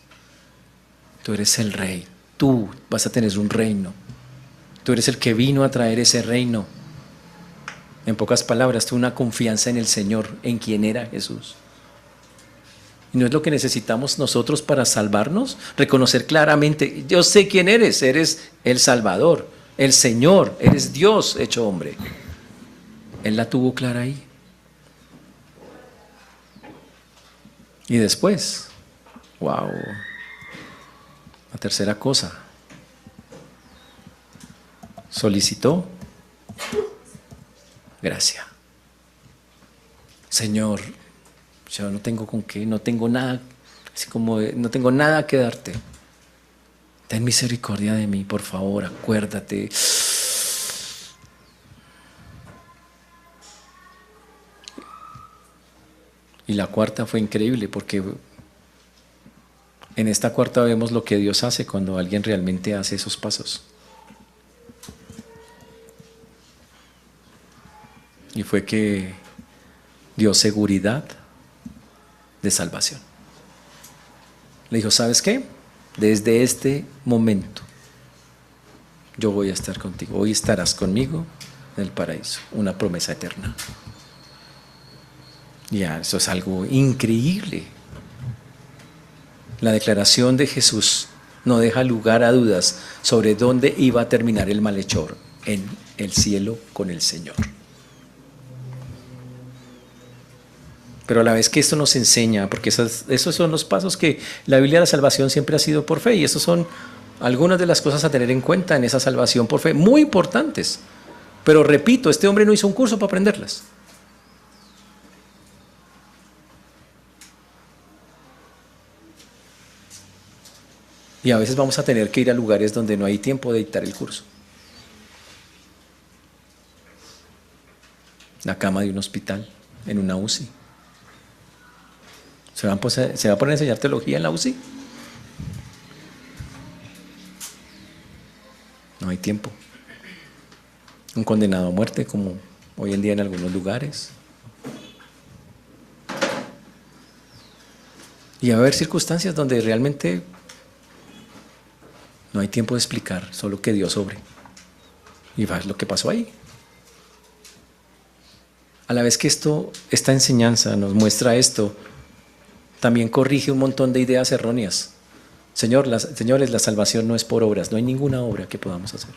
A: Tú eres el rey, tú vas a tener un reino. Tú eres el que vino a traer ese reino. En pocas palabras, tuvo una confianza en el Señor, en quien era Jesús. ¿Y no es lo que necesitamos nosotros para salvarnos? Reconocer claramente, yo sé quién eres el Salvador, el Señor, eres Dios hecho hombre. Él la tuvo clara ahí. Y después, wow, la tercera cosa, solicitó gracia. Señor, yo no tengo con qué, no tengo nada, así como no tengo nada que darte. Ten misericordia de mí, por favor, acuérdate. Y la cuarta fue increíble porque en esta cuarta vemos lo que Dios hace cuando alguien realmente hace esos pasos. Y fue que dio seguridad de salvación. Le dijo, ¿sabes qué? Desde este momento yo voy a estar contigo. Hoy estarás conmigo en el paraíso. Una promesa eterna. Ya, eso es algo increíble. La declaración de Jesús no deja lugar a dudas sobre dónde iba a terminar el malhechor, en el cielo con el Señor. Pero a la vez que esto nos enseña, porque esos son los pasos que la Biblia de la salvación siempre ha sido por fe, y esas son algunas de las cosas a tener en cuenta en esa salvación por fe, muy importantes. Pero repito, este hombre no hizo un curso para aprenderlas. Y a veces vamos a tener que ir a lugares donde no hay tiempo de dictar el curso. La cama de un hospital, en una UCI. ¿Se va a poner a enseñar teología en la UCI? No hay tiempo. un condenado a muerte, como hoy en día en algunos lugares. Y va a haber circunstancias donde realmente no hay tiempo de explicar, solo que Dios obre. Y va lo que pasó ahí. A la vez que esta enseñanza nos muestra esto, también corrige un montón de ideas erróneas. Señores, la salvación no es por obras, no hay ninguna obra que podamos hacer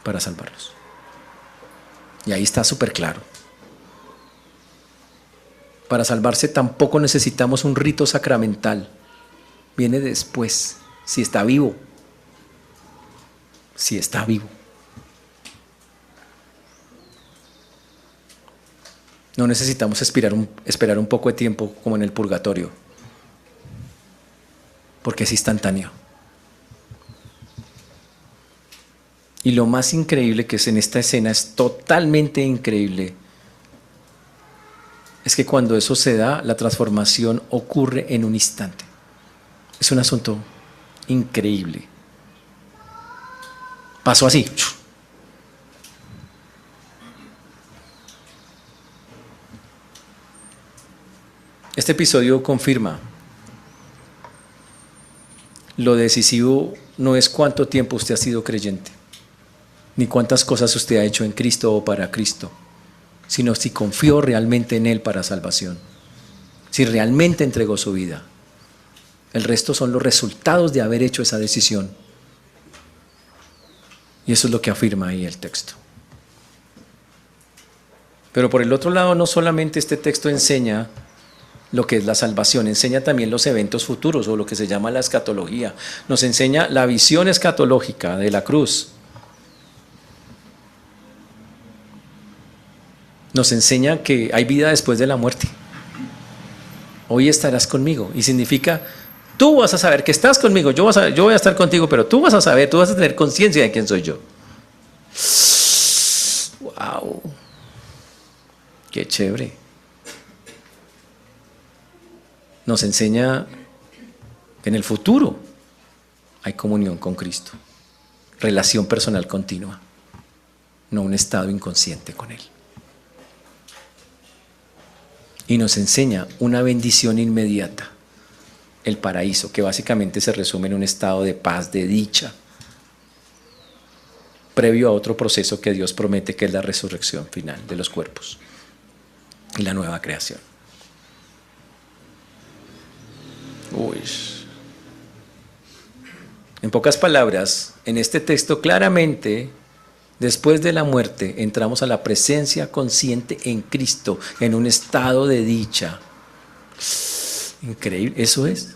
A: para salvarlos. Y ahí está súper claro. Para salvarse tampoco necesitamos un rito sacramental. Viene después, si está vivo. Si está vivo. No necesitamos esperar un poco de tiempo como en el purgatorio, porque es instantáneo. Y lo más increíble que es en esta escena, es totalmente increíble, es que cuando eso se da, la transformación ocurre en un instante. Es un asunto increíble. Pasó así. Este episodio confirma: lo decisivo no es cuánto tiempo usted ha sido creyente, ni cuántas cosas usted ha hecho en Cristo o para Cristo, sino si confió realmente en Él para salvación, si realmente entregó su vida. El resto son los resultados de haber hecho esa decisión. Y eso es lo que afirma ahí el texto. Pero por el otro lado, no solamente este texto enseña lo que es la salvación, enseña también los eventos futuros, o lo que se llama la escatología. Nos enseña la visión escatológica de la cruz. Nos enseña que hay vida después de la muerte. Hoy estarás conmigo, y significa, tú vas a saber que estás conmigo, yo voy a estar contigo, pero tú vas a saber, tú vas a tener conciencia de quién soy yo. ¡Wow! ¡Qué chévere! Nos enseña que en el futuro hay comunión con Cristo, relación personal continua, no un estado inconsciente con Él. Y nos enseña una bendición inmediata, el paraíso, que básicamente se resume en un estado de paz, de dicha, previo a otro proceso que Dios promete, que es la resurrección final de los cuerpos y la nueva creación. Uy. En pocas palabras, en este texto claramente, después de la muerte, entramos a la presencia consciente en Cristo, en un estado de dicha. Increíble, eso es.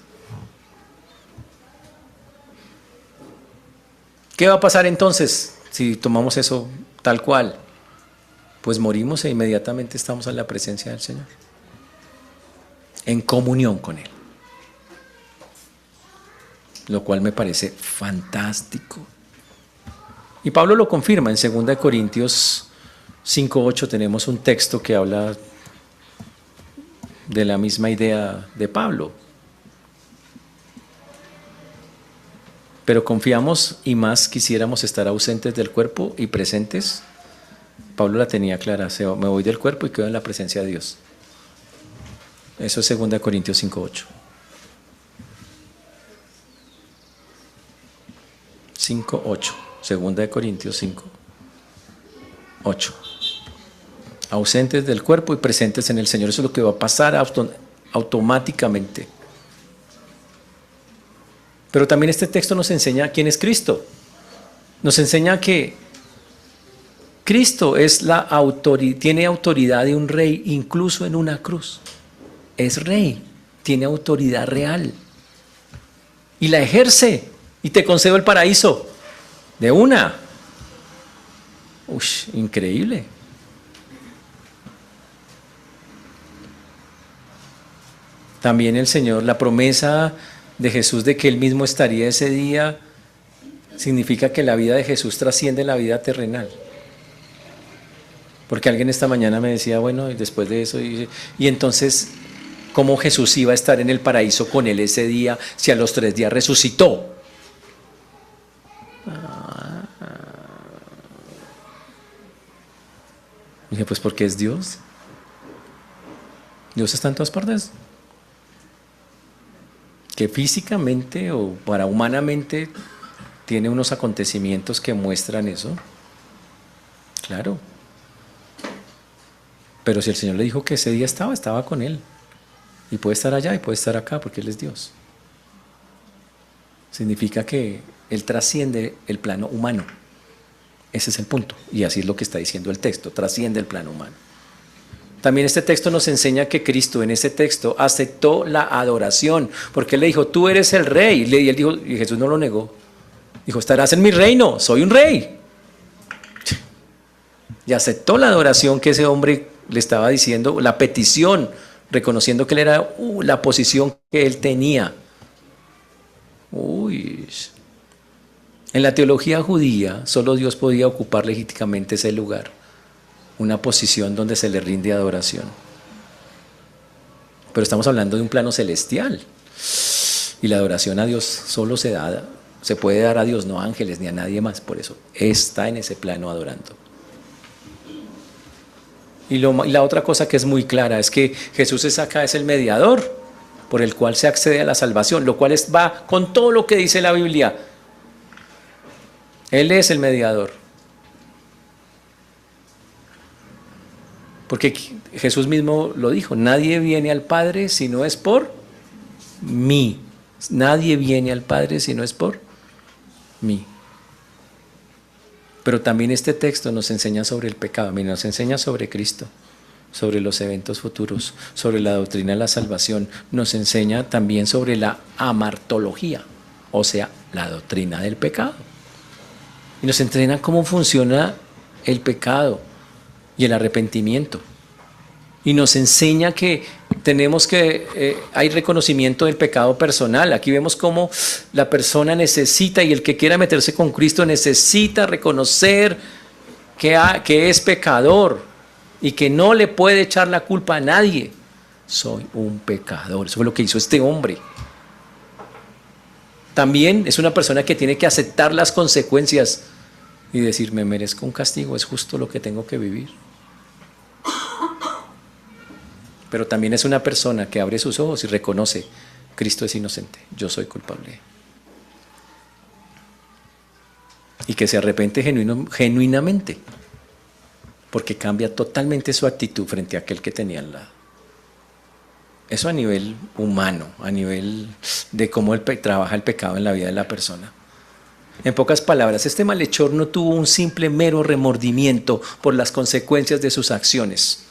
A: ¿Qué va a pasar entonces si tomamos eso tal cual? Pues morimos e inmediatamente estamos en la presencia del Señor, en comunión con Él. Lo cual me parece fantástico. Y Pablo lo confirma en 2 Corintios 5:8. Tenemos un texto que habla de la misma idea de Pablo. Pero confiamos y más quisiéramos estar ausentes del cuerpo y presentes. Pablo la tenía clara: me voy del cuerpo y quedo en la presencia de Dios. Eso es 2 Corintios 5:8. 5:8. 2 Corintios 5:8. Ausentes del cuerpo y presentes en el Señor. Eso es lo que va a pasar automáticamente. Pero también este texto nos enseña quién es Cristo. Nos enseña que Cristo es tiene autoridad de un rey, incluso en una cruz. Es rey, tiene autoridad real. Y la ejerce, y te concedo el paraíso. De una. Uy, increíble. También el Señor, la promesa de Jesús de que Él mismo estaría ese día, significa que la vida de Jesús trasciende la vida terrenal. Porque alguien esta mañana me decía, bueno, y después de eso, y entonces, ¿cómo Jesús iba a estar en el paraíso con Él ese día si a los 3 días resucitó? Dije, pues porque es Dios. Dios está en todas partes. Que físicamente o para humanamente tiene unos acontecimientos que muestran eso. Claro. Pero si el Señor le dijo que ese día estaba con Él. Y puede estar allá y puede estar acá porque Él es Dios. Significa que Él trasciende el plano humano. Ese es el punto. Y así es lo que está diciendo el texto. Trasciende el plano humano. También este texto nos enseña que Cristo en ese texto aceptó la adoración. Porque Él le dijo, tú eres el rey. Y él dijo, y Jesús no lo negó. Dijo, estarás en mi reino. Soy un rey. Y aceptó la adoración que ese hombre le estaba diciendo, la petición, reconociendo que él era la posición que él tenía. Uy. En la teología judía, solo Dios podía ocupar legítimamente ese lugar, una posición donde se le rinde adoración. Pero estamos hablando de un plano celestial. Y la adoración a Dios solo se puede dar a Dios, no a ángeles ni a nadie más. Por eso está en ese plano adorando. Y la otra cosa que es muy clara es que Jesús es el mediador por el cual se accede a la salvación, lo cual va con todo lo que dice la Biblia. Él es el mediador. Porque Jesús mismo lo dijo, nadie viene al Padre si no es por mí. Nadie viene al Padre si no es por mí. Pero también este texto nos enseña sobre el pecado, nos enseña sobre Cristo, sobre los eventos futuros, sobre la doctrina de la salvación, nos enseña también sobre la amartología, o sea, la doctrina del pecado. Y nos entrena cómo funciona el pecado y el arrepentimiento. Y nos enseña que hay reconocimiento del pecado personal. Aquí vemos cómo la persona necesita, y el que quiera meterse con Cristo necesita reconocer que es pecador y que no le puede echar la culpa a nadie. Soy un pecador. Eso fue lo que hizo este hombre. También es una persona que tiene que aceptar las consecuencias y decir, me merezco un castigo, es justo lo que tengo que vivir. Pero también es una persona que abre sus ojos y reconoce, Cristo es inocente, yo soy culpable. Y que se arrepiente genuinamente, porque cambia totalmente su actitud frente a aquel que tenía al lado. Eso a nivel humano, a nivel de cómo trabaja el pecado en la vida de la persona. En pocas palabras, este malhechor no tuvo un simple mero remordimiento por las consecuencias de sus acciones.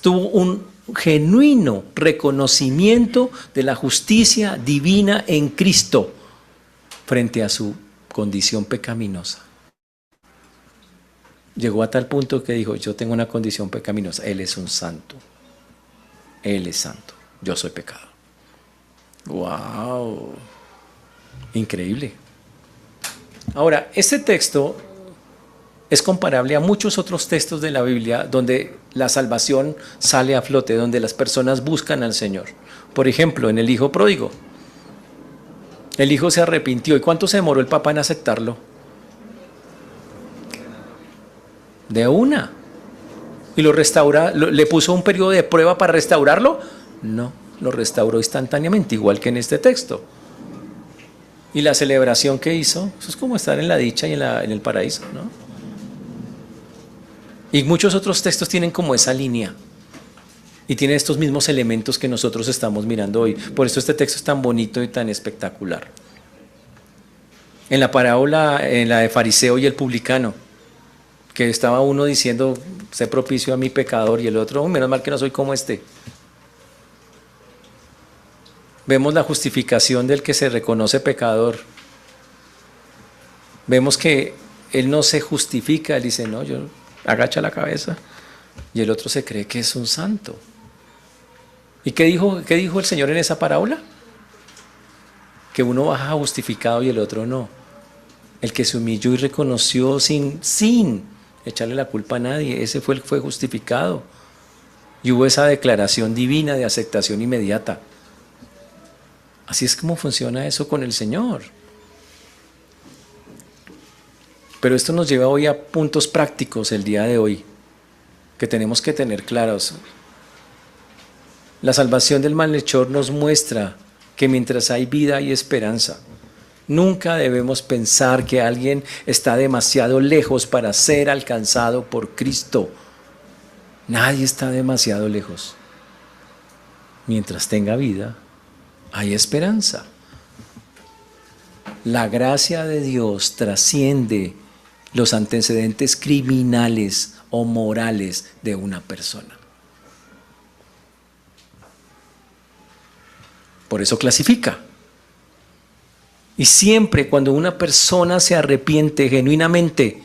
A: Tuvo un genuino reconocimiento de la justicia divina en Cristo frente a su condición pecaminosa. Llegó a tal punto que dijo, yo tengo una condición pecaminosa, Él es un santo. Él es santo, yo soy pecador. ¡Wow! Increíble. Ahora, este texto es comparable a muchos otros textos de la Biblia donde la salvación sale a flote, donde las personas buscan al Señor. Por ejemplo, en el hijo pródigo. El hijo se arrepintió. ¿Y cuánto se demoró el papá en aceptarlo? De una. ¿Y lo restaura? ¿Le puso un periodo de prueba para restaurarlo? No, lo restauró instantáneamente, igual que en este texto. ¿Y la celebración que hizo? Eso es como estar en la dicha y en el paraíso, ¿no? Y muchos otros textos tienen como esa línea. Y tiene estos mismos elementos que nosotros estamos mirando hoy. Por eso este texto es tan bonito y tan espectacular. En la parábola, en la de fariseo y el publicano, que estaba uno diciendo, sé propicio a mi pecador, y el otro, oh, menos mal que no soy como este. Vemos la justificación del que se reconoce pecador. Vemos que él no se justifica, él dice, no, yo agacha la cabeza, y el otro se cree que es un santo. ¿Y qué dijo el Señor en esa parábola? Que uno baja justificado y el otro no. El que se humilló y reconoció sin echarle la culpa a nadie, ese fue justificado. Y hubo esa declaración divina de aceptación inmediata. Así es como funciona eso con el Señor. Pero esto nos lleva hoy a puntos prácticos el día de hoy. que tenemos que tener claros. La salvación del malhechor nos muestra que mientras hay vida hay esperanza. Nunca debemos pensar que alguien está demasiado lejos para ser alcanzado por Cristo. Nadie está demasiado lejos. Mientras tenga vida, hay esperanza. La gracia de Dios trasciende los antecedentes criminales o morales de una persona. Por eso clasifica. Y siempre cuando una persona se arrepiente genuinamente,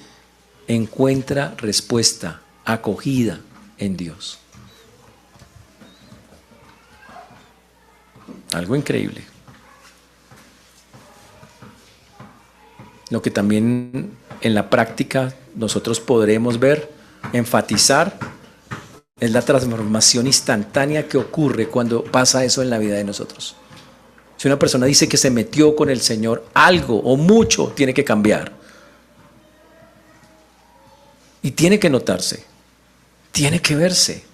A: encuentra respuesta, acogida en Dios. Algo increíble. Lo que también en la práctica nosotros podremos ver, enfatizar, es la transformación instantánea que ocurre cuando pasa eso en la vida de nosotros. Si una persona dice que se metió con el Señor, algo o mucho tiene que cambiar. Y tiene que notarse, tiene que verse.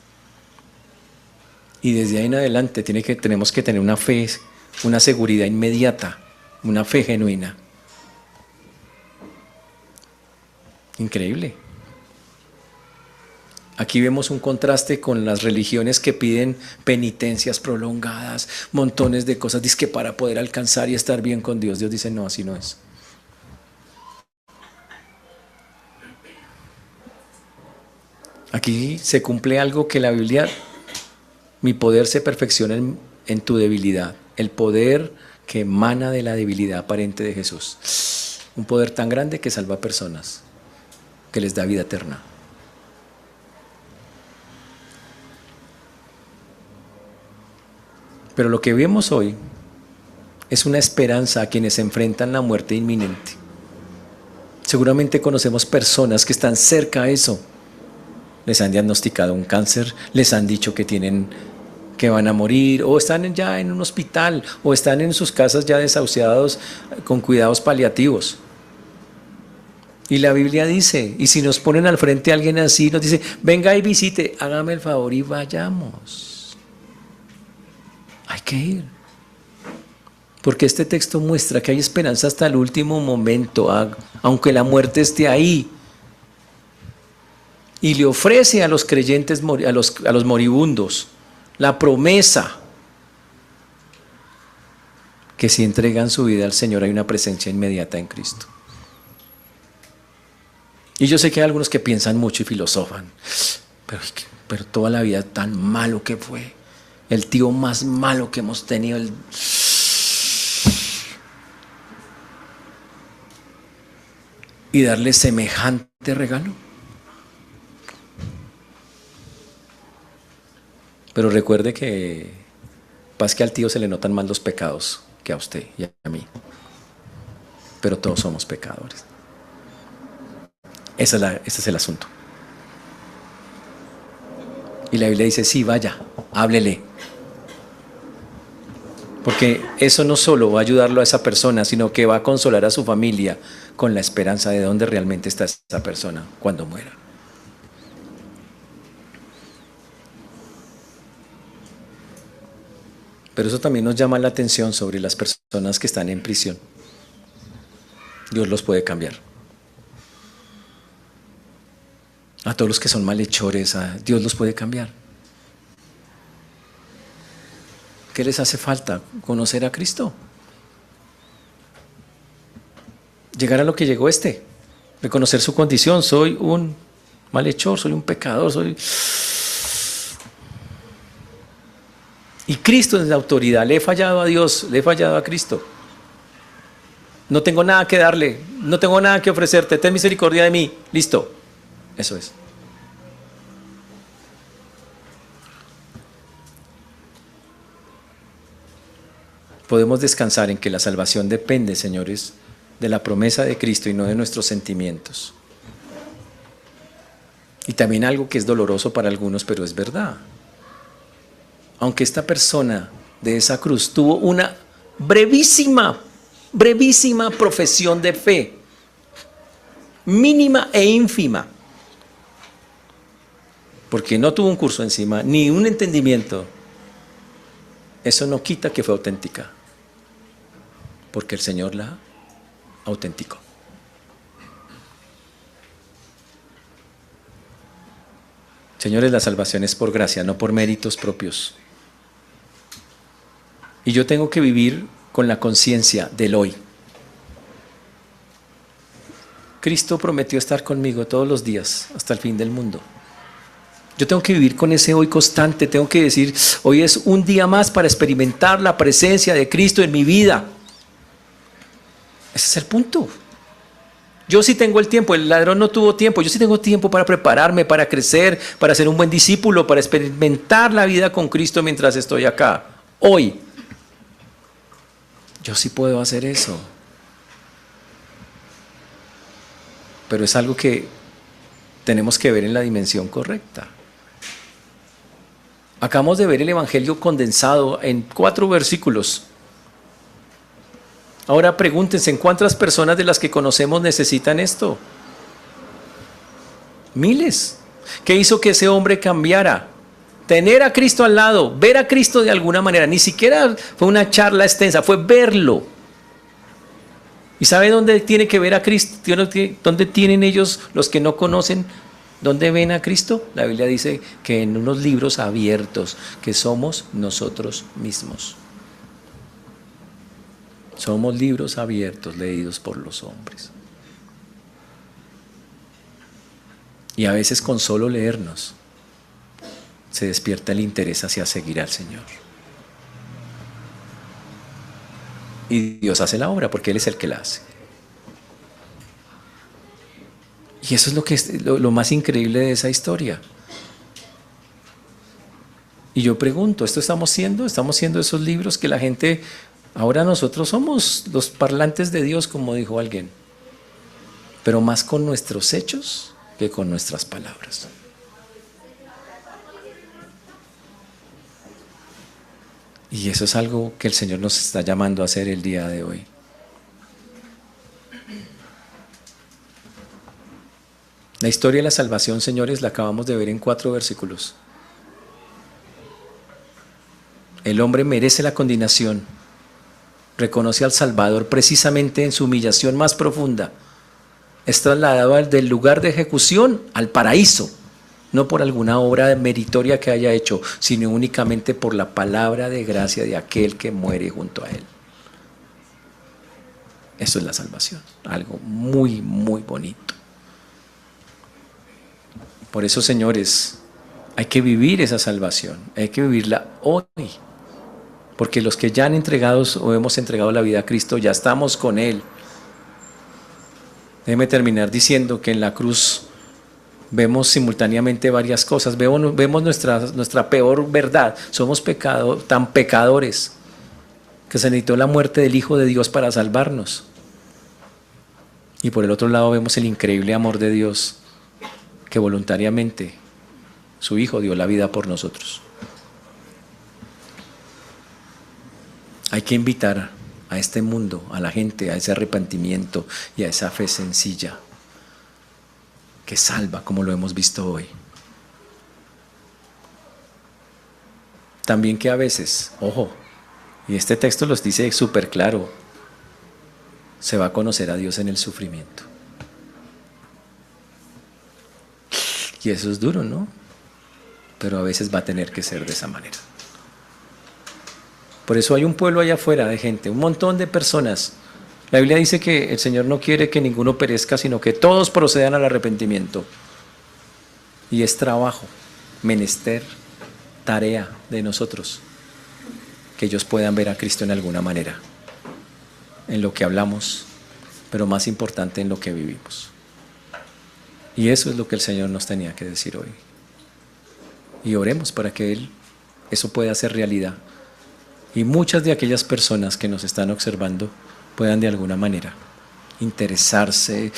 A: Y desde ahí en adelante tenemos que tener una fe, una seguridad inmediata, una fe genuina. Increíble. Aquí vemos un contraste con las religiones que piden penitencias prolongadas, montones de cosas, dizque para poder alcanzar y estar bien con Dios. Dios dice, no, así no es. Aquí se cumple algo que la Biblia, mi poder se perfecciona en tu debilidad. El poder que emana de la debilidad aparente de Jesús. Un poder tan grande que salva a personas, que les da vida eterna. Pero lo que vemos hoy es una esperanza a quienes enfrentan la muerte inminente. Seguramente conocemos personas que están cerca a eso. Les han diagnosticado un cáncer, les han dicho que van a morir, o están ya en un hospital, o están en sus casas ya desahuciados con cuidados paliativos. Y la Biblia dice, y si nos ponen al frente a alguien así, nos dice, venga y visite, hágame el favor y vayamos. Hay que ir. Porque este texto muestra que hay esperanza hasta el último momento, aunque la muerte esté ahí. Y le ofrece a los creyentes, a los moribundos, la promesa que si entregan su vida al Señor hay una presencia inmediata en Cristo. Y yo sé que hay algunos que piensan mucho y filosofan, pero toda la vida tan malo que fue, el tío más malo que hemos tenido, y darle semejante regalo. Pero recuerde que pasa que al tío se le notan más los pecados que a usted y a mí. Pero todos somos pecadores. Ese es el asunto. Y la Biblia dice, sí, vaya, háblele. Porque eso no solo va a ayudarlo a esa persona, sino que va a consolar a su familia con la esperanza de dónde realmente está esa persona cuando muera. Pero eso también nos llama la atención sobre las personas que están en prisión. Dios los puede cambiar. A todos los que son malhechores, Dios los puede cambiar. ¿Qué les hace falta? Conocer a Cristo. Llegar a lo que llegó reconocer su condición. Soy un malhechor, soy un pecador, Y Cristo es la autoridad. Le he fallado a Dios, le he fallado a Cristo. No tengo nada que darle, no tengo nada que ofrecerte. Ten misericordia de mí. Listo. Eso es. Podemos descansar en que la salvación depende, señores, de la promesa de Cristo y no de nuestros sentimientos. Y también algo que es doloroso para algunos, pero es verdad. Aunque esta persona de esa cruz tuvo una brevísima profesión de fe, mínima e ínfima, porque no tuvo un curso encima, ni un entendimiento, eso no quita que fue auténtica, porque el Señor la autenticó. Señores, la salvación es por gracia, no por méritos propios. Y yo tengo que vivir con la conciencia del hoy. Cristo prometió estar conmigo todos los días hasta el fin del mundo. Yo tengo que vivir con ese hoy constante, tengo que decir, hoy es un día más para experimentar la presencia de Cristo en mi vida. Ese es el punto. Yo sí tengo el tiempo, el ladrón no tuvo tiempo, yo sí tengo tiempo para prepararme, para crecer, para ser un buen discípulo, para experimentar la vida con Cristo mientras estoy acá. Hoy. Yo sí puedo hacer eso. Pero es algo que tenemos que ver en la dimensión correcta. Acabamos de ver el Evangelio condensado en 4 versículos. Ahora pregúntense, ¿en cuántas personas de las que conocemos necesitan esto? Miles. ¿Qué hizo que ese hombre cambiara? Tener a Cristo al lado, ver a Cristo de alguna manera. Ni siquiera fue una charla extensa, fue verlo. ¿Y sabe dónde tiene que ver a Cristo? ¿Dónde tienen ellos, los que no conocen, dónde ven a Cristo? La Biblia dice que en unos libros abiertos, que somos nosotros mismos. Somos libros abiertos leídos por los hombres. Y a veces con solo leernos se despierta el interés hacia seguir al Señor. Y Dios hace la obra porque Él es el que la hace. Y eso es lo más increíble de esa historia. Y yo pregunto, ¿esto estamos siendo? ¿Estamos siendo esos libros que la gente... Ahora nosotros somos los parlantes de Dios, como dijo alguien, pero más con nuestros hechos que con nuestras palabras. Y eso es algo que el Señor nos está llamando a hacer el día de hoy. La historia de la salvación, señores, la acabamos de ver en 4 versículos. El hombre merece la condenación. Reconoce al Salvador precisamente en su humillación más profunda. Es trasladado del lugar de ejecución al paraíso, no por alguna obra meritoria que haya hecho, sino únicamente por la palabra de gracia de aquel que muere junto a él. Eso es la salvación, algo muy, muy bonito. Por eso, señores, hay que vivir esa salvación, hay que vivirla hoy. Porque los que ya han entregado o hemos entregado la vida a Cristo, ya estamos con Él. Déjeme terminar diciendo que en la cruz vemos simultáneamente varias cosas. Vemos nuestra peor verdad. Somos tan pecadores que se necesitó la muerte del Hijo de Dios para salvarnos. Y por el otro lado vemos el increíble amor de Dios, que voluntariamente su Hijo dio la vida por nosotros. Hay que invitar a este mundo, a la gente, a ese arrepentimiento y a esa fe sencilla que salva, como lo hemos visto hoy. También que a veces, ojo, y este texto los dice súper claro, se va a conocer a Dios en el sufrimiento. Y eso es duro, ¿no? Pero a veces va a tener que ser de esa manera. Por eso hay un pueblo allá afuera de gente, un montón de personas. La Biblia dice que el Señor no quiere que ninguno perezca, sino que todos procedan al arrepentimiento. Y es trabajo, menester, tarea de nosotros, que ellos puedan ver a Cristo en alguna manera, en lo que hablamos, pero más importante en lo que vivimos. Y eso es lo que el Señor nos tenía que decir hoy. Y oremos para que eso pueda ser realidad. Y muchas de aquellas personas que nos están observando puedan de alguna manera interesarse,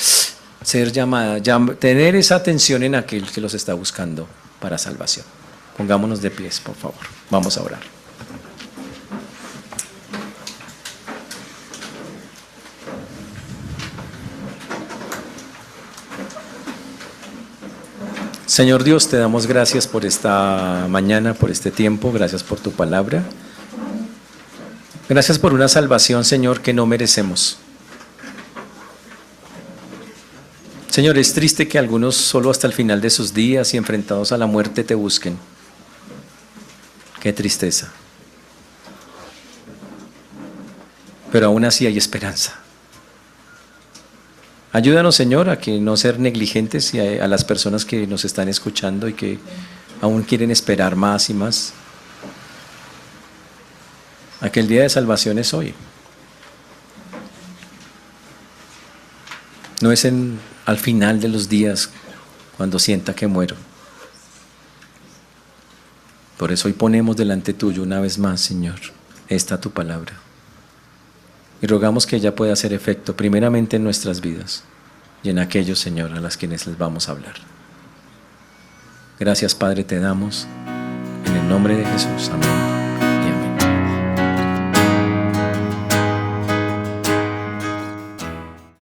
A: ser llamadas, tener esa atención en aquel que los está buscando para salvación. Pongámonos de pies, por favor. Vamos a orar. Señor Dios, te damos gracias por esta mañana, por este tiempo, gracias por tu palabra. Gracias por una salvación, Señor, que no merecemos. Señor, es triste que algunos solo hasta el final de sus días y enfrentados a la muerte te busquen. Qué tristeza. Pero aún así hay esperanza. Ayúdanos, Señor, a que no ser negligentes y a las personas que nos están escuchando y que aún quieren esperar más y más. A que el día de salvación es hoy. No es al final de los días cuando sienta que muero. Por eso hoy ponemos delante tuyo una vez más, Señor, esta tu palabra. Y rogamos que ella pueda hacer efecto primeramente en nuestras vidas y en aquellos, Señor, a las quienes les vamos a hablar. Gracias, Padre, te damos en el nombre de Jesús. Amén.